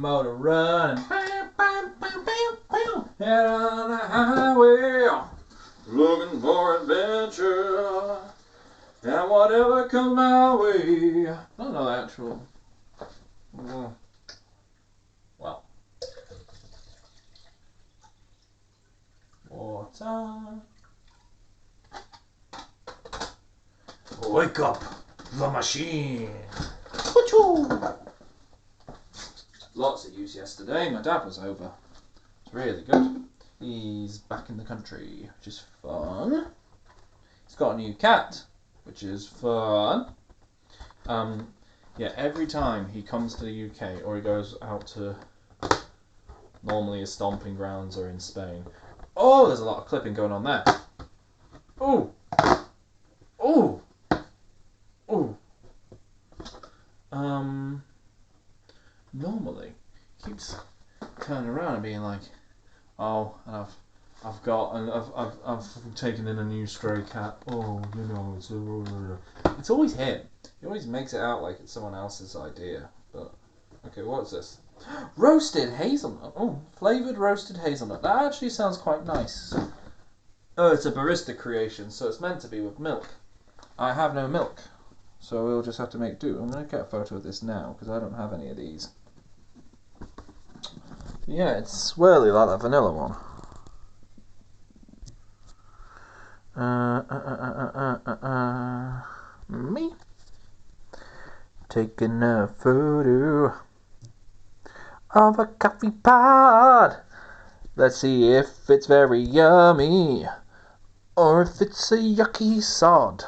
motor running. Head on the highway, looking for adventure, and whatever comes my way. I don't know the actual. Well, water. Wake up the machine. Wachoo! Lots of use yesterday. My dad was over. It's really good. He's back in the country, which is fun. He's got a new cat, which is fun. Yeah, every time he comes to the UK or he goes out to normally his stomping grounds or in Spain. Oh, there's a lot of clipping going on there. Oh, oh, oh. Normally he keeps turning around and being like, oh, and I've taken in a new stray cat. Oh, you know, it's always him. He always makes it out like it's someone else's idea. But okay, what's this? Roasted hazelnut. Oh, flavoured roasted hazelnut. That actually sounds quite nice. Oh, it's a barista creation, so it's meant to be with milk. I have no milk, so we'll just have to make do. I'm going to get a photo of this now because I don't have any of these. Yeah, it's swirly like that vanilla one. Me taking a photo of a coffee pod. Let's see if it's very yummy or if it's a yucky sod.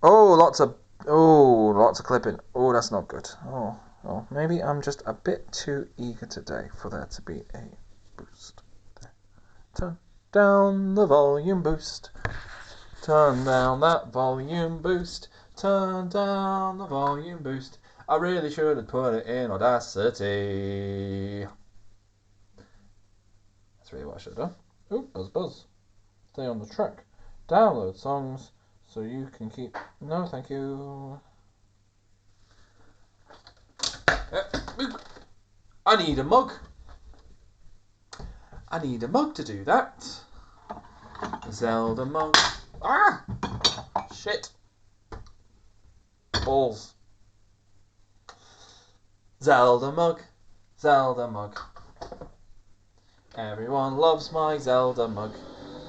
Oh, lots of clipping. Oh, that's not good. Oh, maybe I'm just a bit too eager today for there to be a boost. There. Turn down the volume boost. Turn down that volume boost. Turn down the volume boost. I really should have put it in Audacity. That's really what I should have done. Oh, buzz. Stay on the track. Download songs so you can keep... No, thank you. I need a mug. I need a mug to do that. Zelda mug. Ah! Shit. Balls. Zelda mug. Zelda mug. Everyone loves my Zelda mug.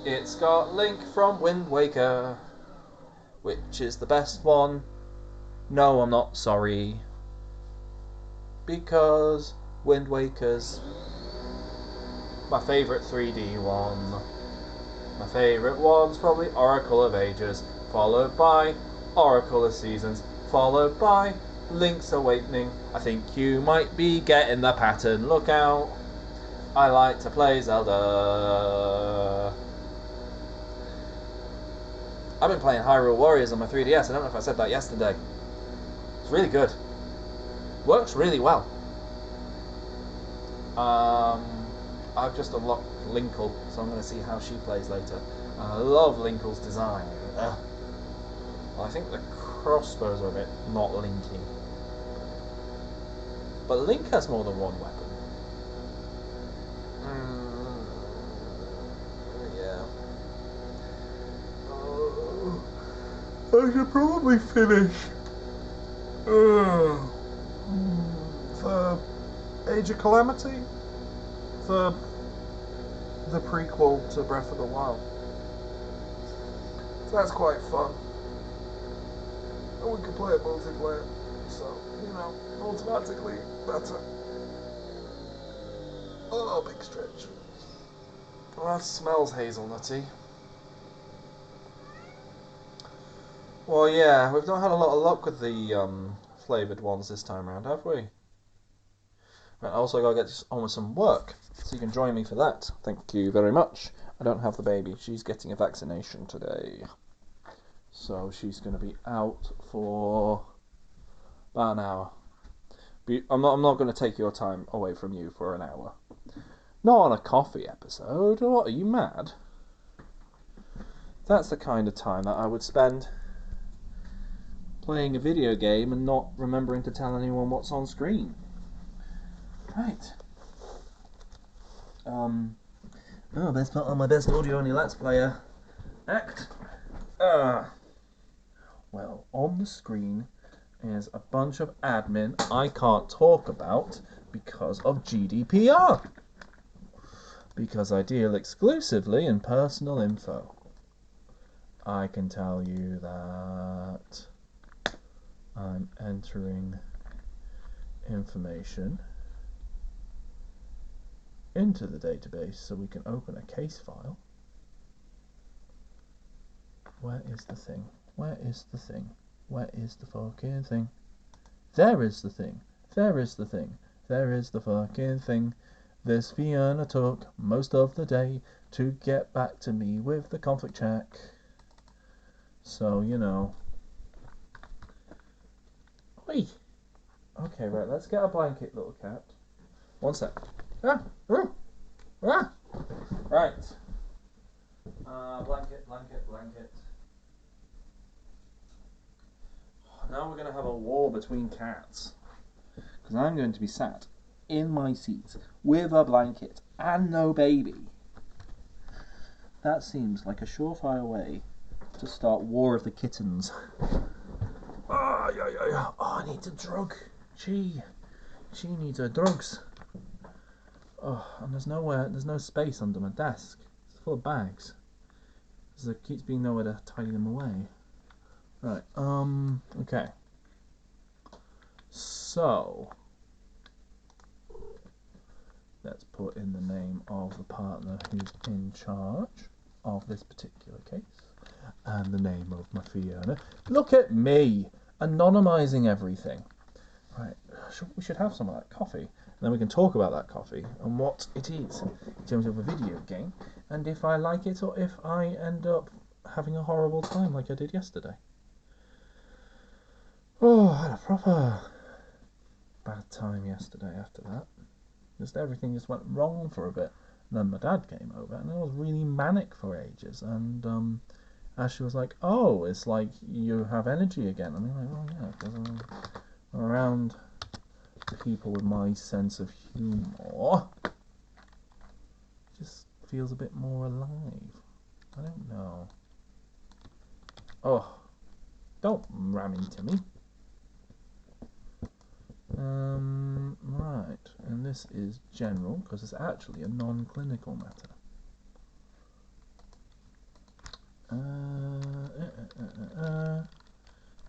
It's got Link from Wind Waker, which is the best one. No, I'm not sorry. Because Wind Waker's my favourite 3D one. My favourite one's probably Oracle of Ages, followed by Oracle of Seasons, followed by Link's Awakening. I think you might be getting the pattern, look out. I like to play Zelda. I've been playing Hyrule Warriors on my 3DS, I don't know if I said that yesterday. It's really good. Works really well. I've just unlocked Linkle, so I'm going to see how she plays later. I love Linkle's design. Well, I think the crossbows are a bit not linky. But Link has more than one weapon. Yeah. I should probably finish the Age of Calamity, the prequel to Breath of the Wild. So that's quite fun. And we can play it multiplayer, so, you know, automatically better. Oh, big stretch. Well, that smells hazelnutty. Well, yeah, we've not had a lot of luck with the flavoured ones this time around, have we? Right, I also got to get on with some work, so you can join me for that. Thank you very much. I don't have the baby. She's getting a vaccination today. So she's going to be out for about an hour. I'm not going to take your time away from you for an hour. Not on a coffee episode. What, are you mad? That's the kind of time that I would spend playing a video game and not remembering to tell anyone what's on screen. Right. Best part on my best audio only Let's Player act. Well, on the screen is a bunch of admin I can't talk about because of GDPR. Because I deal exclusively in personal info. I can tell you that I'm entering information into the database so we can open a case file. Where is the thing? Where is the thing? Where is the fucking thing? There is the thing. There is the thing. There is the fucking thing. This Fiona took most of the day to get back to me with the conflict check. So, you know. Oi! Okay, right, let's get a blanket, little cat. One sec. Ah! Ah! Right. Blanket, blanket, blanket. Now we're going to have a war between cats. Because I'm going to be sat in my seat with a blanket and no baby. That seems like a surefire way to start War of the Kittens. Oh, I need a drug. She needs her drugs. Oh, and there's no space under my desk. It's full of bags. There keeps being nowhere to tidy them away. Right, okay. So, let's put in the name of the partner who's in charge of this particular case. And the name of my Fiona. Look at me, anonymizing everything. Right, we should have some of that coffee. And then we can talk about that coffee and what it is in terms of a video game. And if I like it or if I end up having a horrible time like I did yesterday. Oh, I had a proper bad time yesterday after that. Just everything just went wrong for a bit. And then my dad came over and I was really manic for ages. And Ashley was like, oh, it's like you have energy again. And I'm like, oh yeah, because I'm around people with my sense of humour. It just feels a bit more alive. I don't know. Oh, don't ram into me. Right, and this is general because it's actually a non-clinical matter.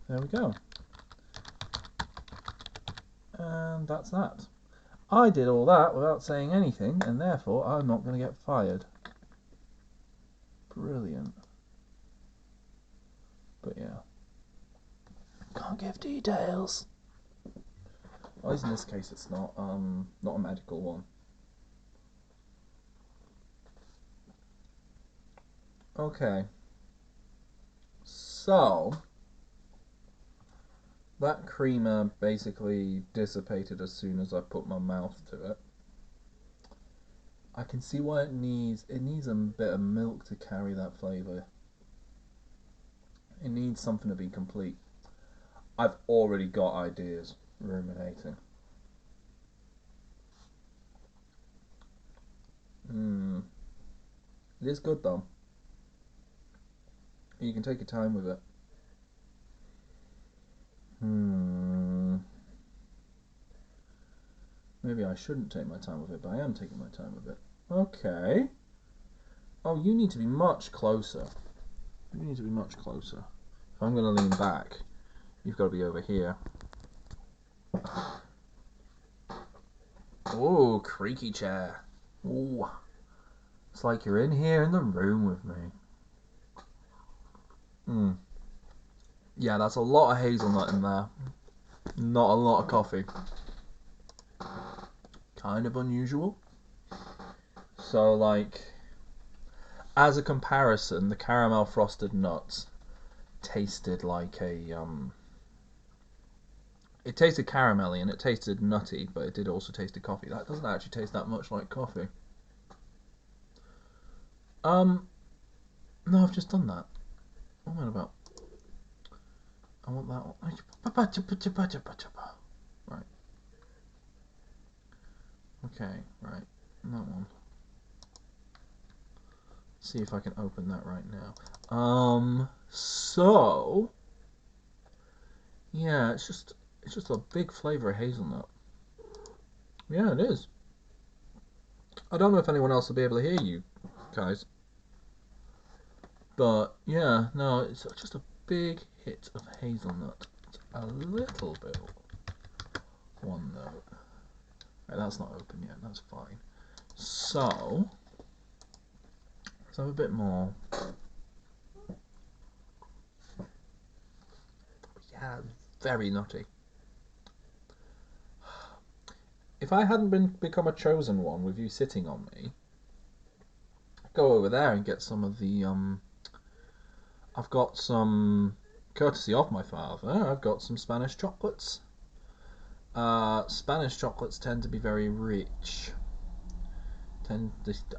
There we go. And that's that. I did all that without saying anything, and therefore I'm not going to get fired. Brilliant. But yeah. Can't give details. Well, in this case it's not a medical one. Okay. So that creamer basically dissipated as soon as I put my mouth to it. I can see why it needs a bit of milk to carry that flavour. It needs something to be complete. I've already got ideas ruminating. It is good though. You can take your time with it. Maybe I shouldn't take my time with it, but I am taking my time with it. Okay. Oh, you need to be much closer. You need to be much closer. If I'm going to lean back, you've got to be over here. Oh, creaky chair. Ooh. It's like you're in here in the room with me. Yeah, that's a lot of hazelnut in there. Not a lot of coffee. Kind of unusual. So, like, as a comparison, the caramel frosted nuts tasted like it tasted caramelly and it tasted nutty, but it did also taste of coffee. That doesn't actually taste that much like coffee. No, I've just done that. What am I about? I want that one. Right. Okay, right. That one. See if I can open that right now. So yeah, it's just a big flavor of hazelnut. Yeah, it is. I don't know if anyone else will be able to hear you guys, but yeah, no, it's just a big hit of hazelnut. It's a little bit one note. Right, that's not open yet. That's fine. So let's have a bit more. Yeah, very nutty. If I hadn't become a chosen one with you sitting on me, I'd go over there and get some of the I've got some, courtesy of my father, I've got some Spanish chocolates. Spanish chocolates tend to be very rich.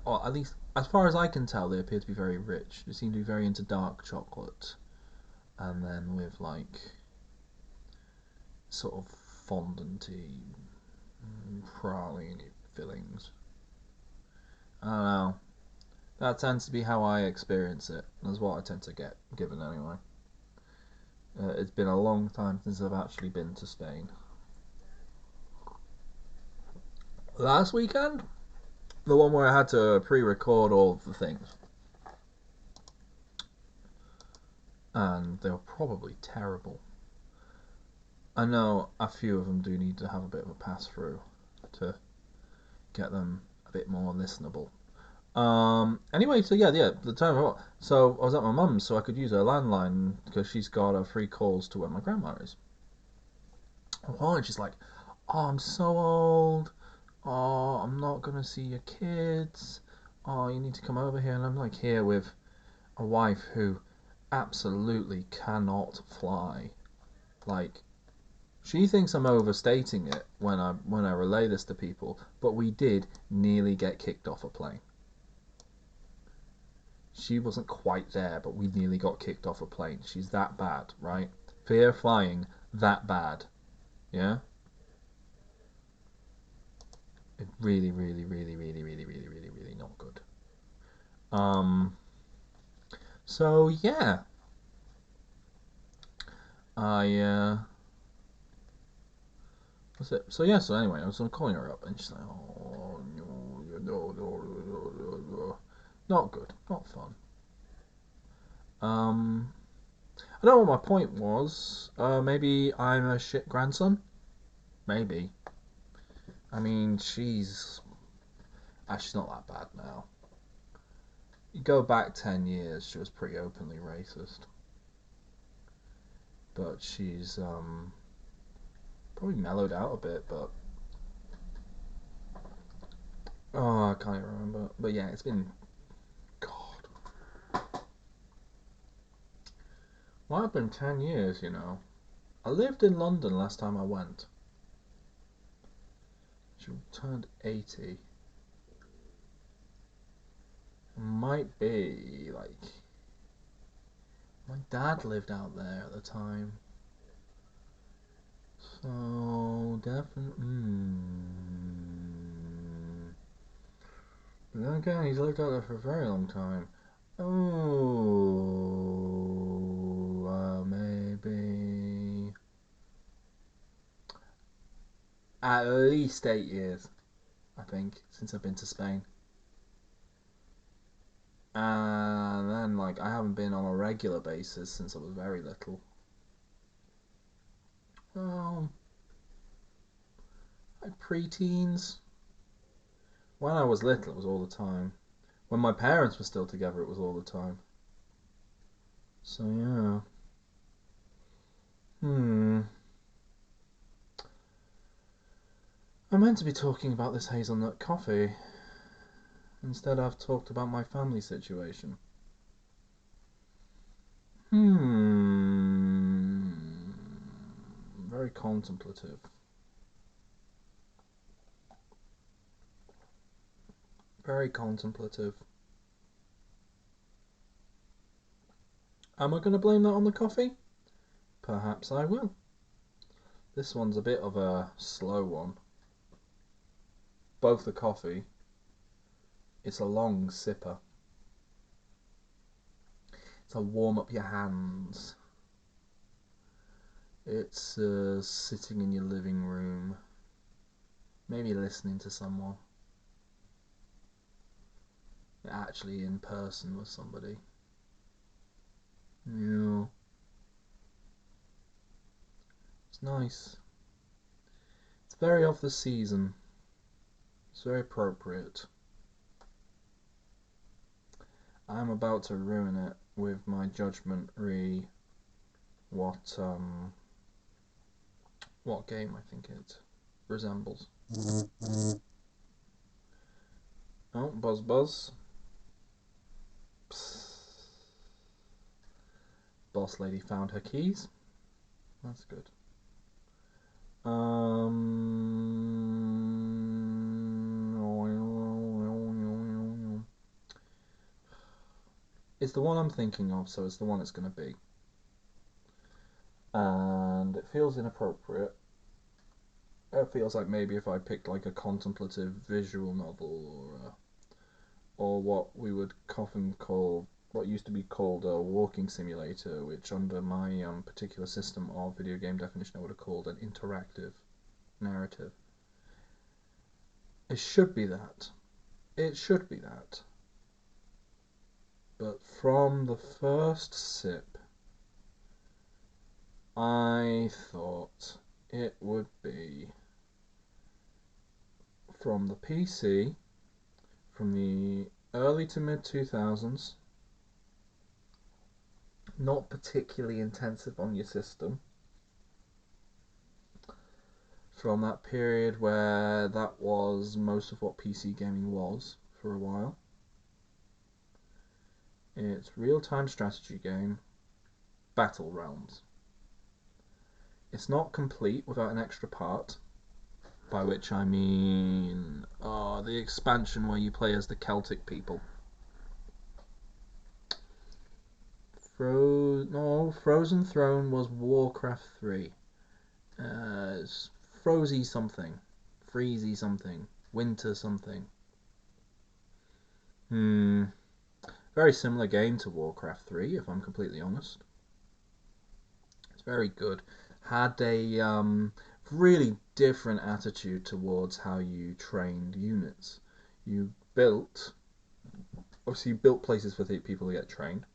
Or at least as far as I can tell, they appear to be very rich. They seem to be very into dark chocolate, and then with like sort of fondanty, praline fillings. I don't know. That tends to be how I experience it. That's what I tend to get given anyway. It's been a long time since I've actually been to Spain. Last weekend, the one where I had to pre-record all of the things, and they were probably terrible. I know a few of them do need to have a bit of a pass through to get them a bit more listenable. Anyway, so yeah, the time. So I was at my mum's, so I could use her landline because she's got free calls to where my grandma is. Oh, and she's like, "Oh, I'm so old. Oh, I'm not gonna see your kids. Oh, you need to come over here." And I'm like here with a wife who absolutely cannot fly. Like, she thinks I'm overstating it when I relay this to people, but we did nearly get kicked off a plane. She wasn't quite there, but we nearly got kicked off a plane. She's that bad, right? Fear flying, that bad. Yeah? It really, really, really, really, really, really, really, really not good. Um, so yeah. I what's it? So yeah, so anyway, I was calling her up and she's like, "Oh no, no, no, no, no, no." Not good, not fun. Um, I don't know what my point was. Maybe I'm a shit grandson. Maybe. I mean, she's not that bad now. You go back 10 years, she was pretty openly racist, but she's probably mellowed out a bit. But oh, I can't even remember. But yeah, it's been God. Well, it's been 10 years, you know. I lived in London last time I went. She turned 80. Might be like my dad lived out there at the time. So definitely. But then again, he's lived out there for a very long time. Oh, maybe at least 8 years, I think, since I've been to Spain. And then, like, I haven't been on a regular basis since I was very little. Oh, like pre-teens. When I was little, it was all the time. When my parents were still together, it was all the time. So yeah. Hmm. I meant to be talking about this hazelnut coffee. Instead, I've talked about my family situation. Hmm. Very contemplative. Very contemplative. Am I going to blame that on the coffee? Perhaps I will. This one's a bit of a slow one. both the coffee. It's a long sipper. It's a warm up your hands. It's sitting in your living room, maybe listening to someone. Actually in person with somebody. Yeah. It's nice. It's very of the season. It's very appropriate. I'm about to ruin it with my judgment re what game I think it resembles. Oh, buzz buzz. Psst. Boss lady found her keys. That's good. It's the one I'm thinking of, so it's the one it's going to be. And it feels inappropriate. It feels like maybe if I picked like a contemplative visual novel or what we would often call, what used to be called a walking simulator, which under my particular system of video game definition I would have called an interactive narrative. It should be that. It should be that. But from the first sip, I thought it would be from the PC, from the early to mid 2000s, not particularly intensive on your system, from that period where that was most of what PC gaming was for a while. It's real-time strategy game, Battle Realms. It's not complete without an extra part, by which I mean the expansion where you play as the Celtic people. Frozen Throne was Warcraft 3. It's Frozy something, Freezy something, Winter something. Very similar game to Warcraft 3, if I'm completely honest. It's very good. Had a really different attitude towards how you trained units. You built places for people to get trained,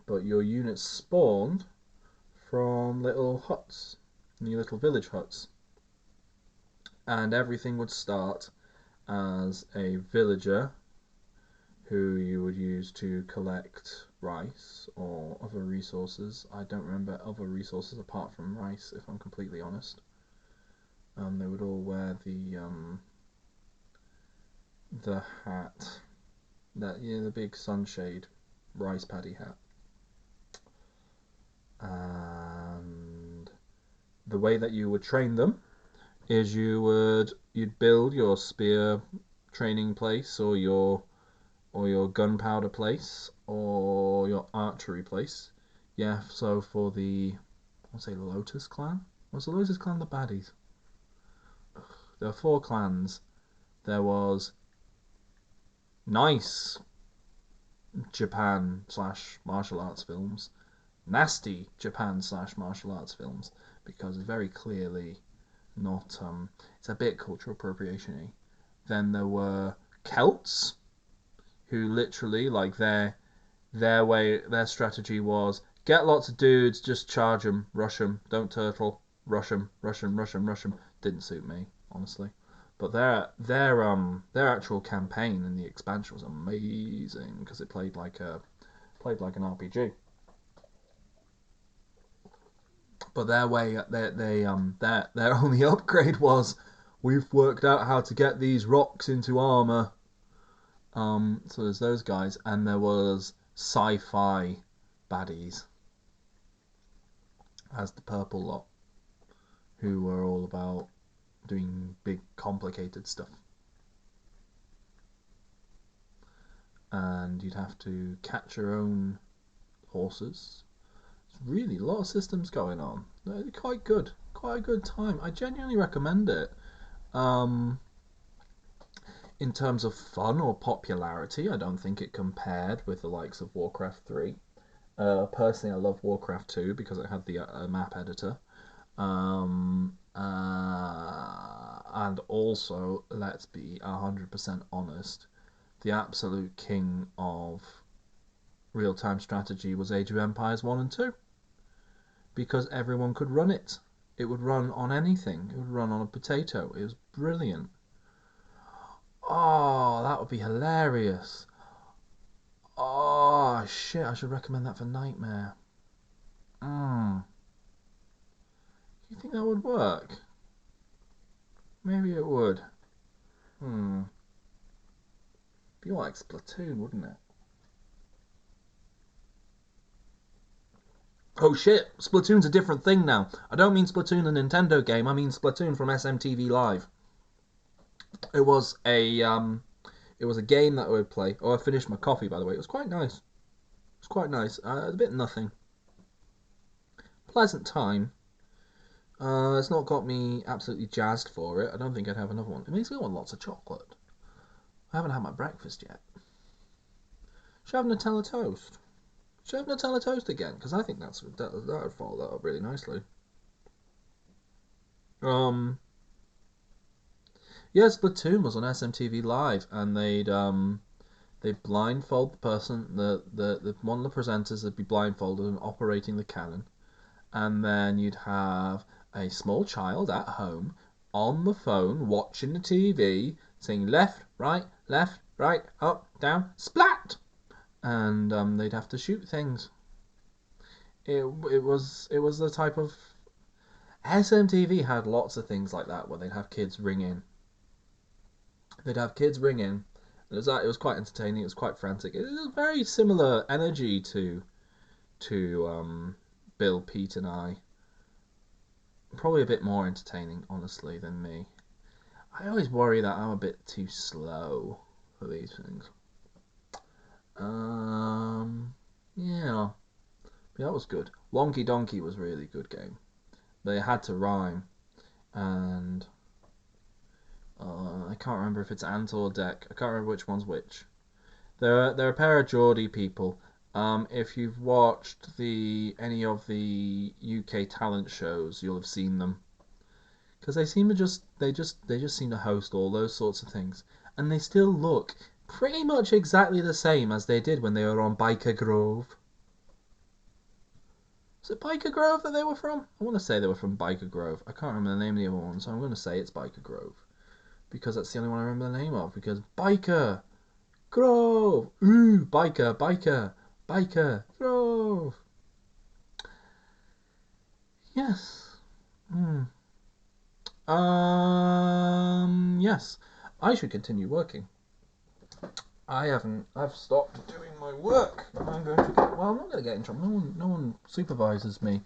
but your units spawned from little huts, new little village huts, and everything would start as a villager who you would use to collect rice or other resources. I don't remember other resources apart from rice, if I'm completely honest. They would all wear the hat, the big sunshade rice paddy hat. And the way that you would train them is you'd build your spear training place or your gunpowder place or your archery place. Yeah, so for the Lotus Clan? Was the Lotus Clan the baddies? There were 4 clans. There was nice Japan / martial arts films, nasty Japan / martial arts films, because very clearly not it's a bit cultural appropriation-y. Then there were Celts, who literally their strategy was get lots of dudes, just charge them, rush them, don't turtle, rush them. Didn't suit me, honestly. But their actual campaign in the expansion was amazing because it played like an RPG. But their only upgrade was we've worked out how to get these rocks into armor. So there's those guys, and there was sci-fi baddies as the purple lot, who were all about doing big complicated stuff. And you'd have to catch your own horses. It's really a lot of systems going on. They're quite a good time. I genuinely recommend it. in terms of fun or popularity, I don't think it compared with the likes of Warcraft 3. Personally, I love Warcraft 2 because it had the map editor. And also, let's be 100% honest, the absolute king of real-time strategy was Age of Empires 1 and 2 because everyone could run it. It would run on anything. It would run on a potato. It was brilliant. Oh, that would be hilarious. Oh, shit, I should recommend that for Nightmare. Do you think that would work? Maybe it would. Be like Splatoon, wouldn't it? Oh shit, Splatoon's a different thing now. I don't mean Splatoon the Nintendo game, I mean Splatoon from SMTV Live. It was a game that I would play. Oh, I finished my coffee by the way. It was quite nice. It was quite nice. A bit nothing. Pleasant time. It's not got me absolutely jazzed for it. I don't think I'd have another one. It makes me want lots of chocolate. I haven't had my breakfast yet. Should I have Nutella toast? Should I have Nutella toast again? Because I think that would follow that up really nicely. Yeah, Splatoon was on SMTV Live, and they'd blindfold the person, the one of the presenters would be blindfolded and operating the cannon, and then you'd have a small child at home on the phone watching the TV, saying left, right, up, down, splat, and they'd have to shoot things. It was the type of SMTV had lots of things like that where they'd have kids ring in. They'd have kids ring in. It was quite entertaining. It was quite frantic. It was very similar energy to Bill, Pete, and I. Probably a bit more entertaining, honestly, than me. I always worry that I'm a bit too slow for these things. Yeah, that was good. Wonky Donkey was a really good game. They had to rhyme, and I can't remember if it's Ant or Deck. I can't remember which one's which. They're a pair of Geordie people. If you've watched any of the UK talent shows, you'll have seen them because they just seem to host all those sorts of things, and they still look pretty much exactly the same as they did when they were on Biker Grove. Was it Biker Grove that they were from? I want to say they were from Biker Grove. I can't remember the name of the other one, so I'm going to say it's Biker Grove because that's the only one I remember the name of. Because Biker Grove, ooh, Biker Grove. Yes. Yes. I should continue working. I've stopped doing my work. I'm going to get, well, I'm not going to get in trouble. No one supervises me.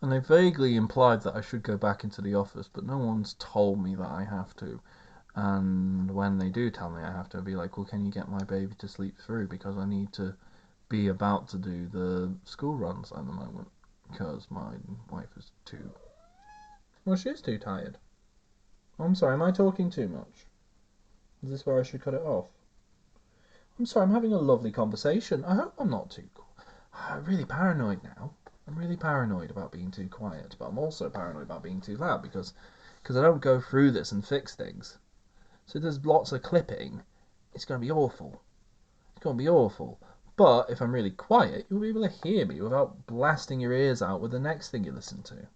And they vaguely implied that I should go back into the office, but no one's told me that I have to. And when they do tell me I have to, I'll be like, well, can you get my baby to sleep through? Because I need to be about to do the school runs at the moment. Because my wife is too... Well, she is too tired. I'm sorry, am I talking too much? Is this where I should cut it off? I'm sorry, I'm having a lovely conversation. I hope I'm not too... I'm really paranoid now. I'm really paranoid about being too quiet, but I'm also paranoid about being too loud because I don't go through this and fix things. So there's lots of clipping. It's going to be awful. It's going to be awful. But if I'm really quiet, you'll be able to hear me without blasting your ears out with the next thing you listen to.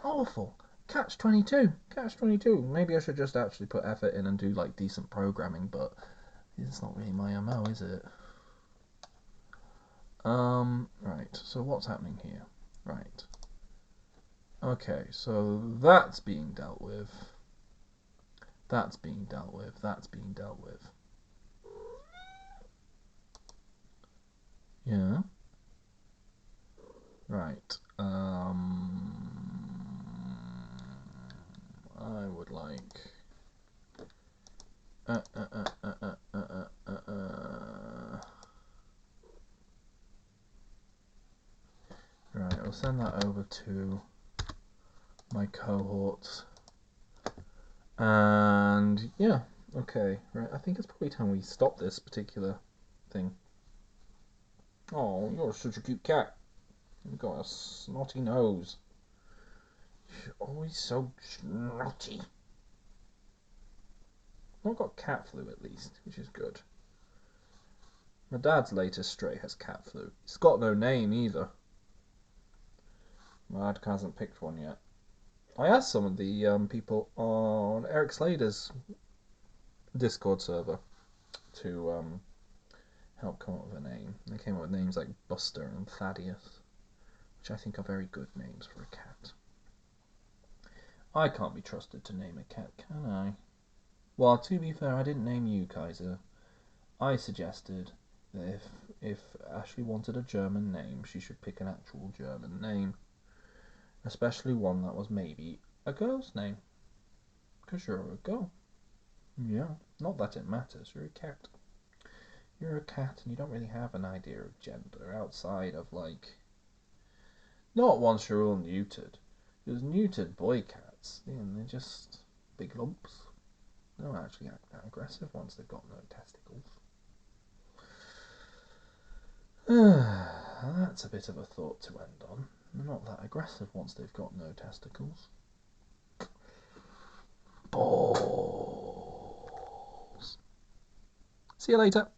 Awful. Catch-22. Catch-22. Maybe I should just actually put effort in and do like decent programming, but it's not really my MO, is it? Right, so what's happening here? Right. Okay, so that's being dealt with. That's being dealt with. That's being dealt with. Yeah. Right. I would like... Right, I'll send that over to my cohorts. And yeah, Okay, right. I think it's probably time we stop this particular thing. Oh, you're such a cute cat. You've got a snotty nose. You're always so snotty. I've got cat flu at least, which is good. My dad's latest stray has cat flu. It's got no name either. My dad hasn't picked one yet. I asked some of the people on Eric Slater's Discord server to help come up with a name. They came up with names like Buster and Thaddeus, which I think are very good names for a cat. I can't be trusted to name a cat, can I? Well, to be fair, I didn't name you, Kaiser. I suggested that if Ashley wanted a German name, she should pick an actual German name, especially one that was maybe a girl's name, because you're a girl. Yeah, not that it matters. You're a cat. You're a cat, and you don't really have an idea of gender outside of like. Not once you're all neutered. Because neutered boy cats, they're just big lumps. They don't actually act that aggressive once they've got no testicles. That's a bit of a thought to end on. They're not that aggressive once they've got no testicles. Balls. See you later.